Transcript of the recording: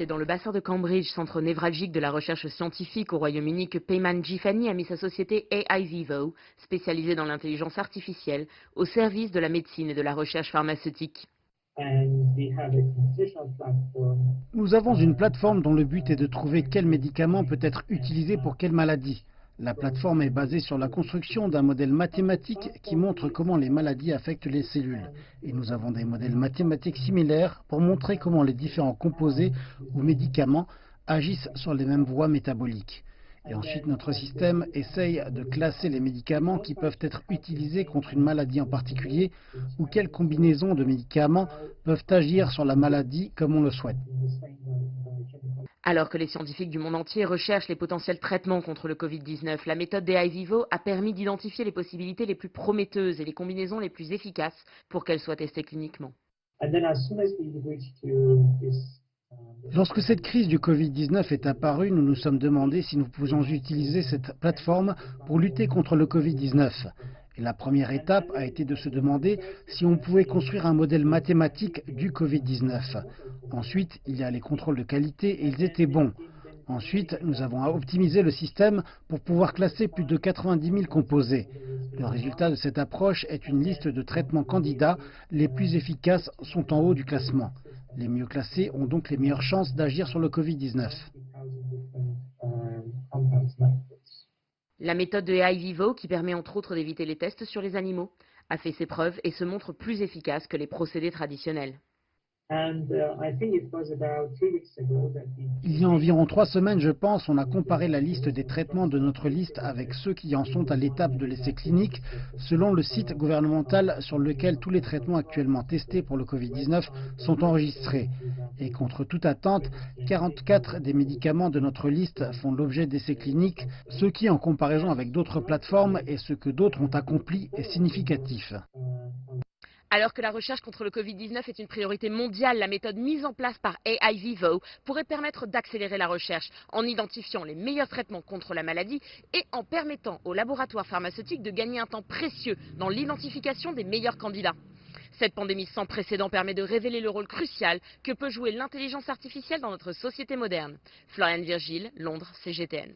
C'est dans le bassin de Cambridge, centre névralgique de la recherche scientifique au Royaume-Uni, que Payman Gifani a mis sa société AI Vivo, spécialisée dans l'intelligence artificielle, au service de la médecine et de la recherche pharmaceutique. Nous avons une plateforme dont le but est de trouver quel médicament peut être utilisé pour quelle maladie. La plateforme est basée sur la construction d'un modèle mathématique qui montre comment les maladies affectent les cellules. Et nous avons des modèles mathématiques similaires pour montrer comment les différents composés ou médicaments agissent sur les mêmes voies métaboliques. Et ensuite, notre système essaye de classer les médicaments qui peuvent être utilisés contre une maladie en particulier ou quelles combinaisons de médicaments peuvent agir sur la maladie comme on le souhaite. Alors que les scientifiques du monde entier recherchent les potentiels traitements contre le Covid-19, la méthode d'AI Vivo a permis d'identifier les possibilités les plus prometteuses et les combinaisons les plus efficaces pour qu'elles soient testées cliniquement. Lorsque cette crise du Covid-19 est apparue, nous nous sommes demandé si nous pouvions utiliser cette plateforme pour lutter contre le Covid-19. Et la première étape a été de se demander si on pouvait construire un modèle mathématique du Covid-19. Ensuite, il y a les contrôles de qualité et ils étaient bons. Ensuite, nous avons optimisé le système pour pouvoir classer plus de 90 000 composés. Le résultat de cette approche est une liste de traitements candidats. Les plus efficaces sont en haut du classement. Les mieux classés ont donc les meilleures chances d'agir sur le Covid-19. La méthode de AI Vivo, qui permet entre autres d'éviter les tests sur les animaux, a fait ses preuves et se montre plus efficace que les procédés traditionnels. Il y a environ 3 semaines, je pense, on a comparé la liste des traitements de notre liste avec ceux qui en sont à l'étape de l'essai clinique, selon le site gouvernemental sur lequel tous les traitements actuellement testés pour le Covid-19 sont enregistrés. Et contre toute attente, 44 des médicaments de notre liste font l'objet d'essais cliniques, ce qui, en comparaison avec d'autres plateformes et ce que d'autres ont accompli, est significatif. Alors que la recherche contre le Covid-19 est une priorité mondiale, la méthode mise en place par AI Vivo pourrait permettre d'accélérer la recherche en identifiant les meilleurs traitements contre la maladie et en permettant aux laboratoires pharmaceutiques de gagner un temps précieux dans l'identification des meilleurs candidats. Cette pandémie sans précédent permet de révéler le rôle crucial que peut jouer l'intelligence artificielle dans notre société moderne. Floriane Virgile, Londres, CGTN.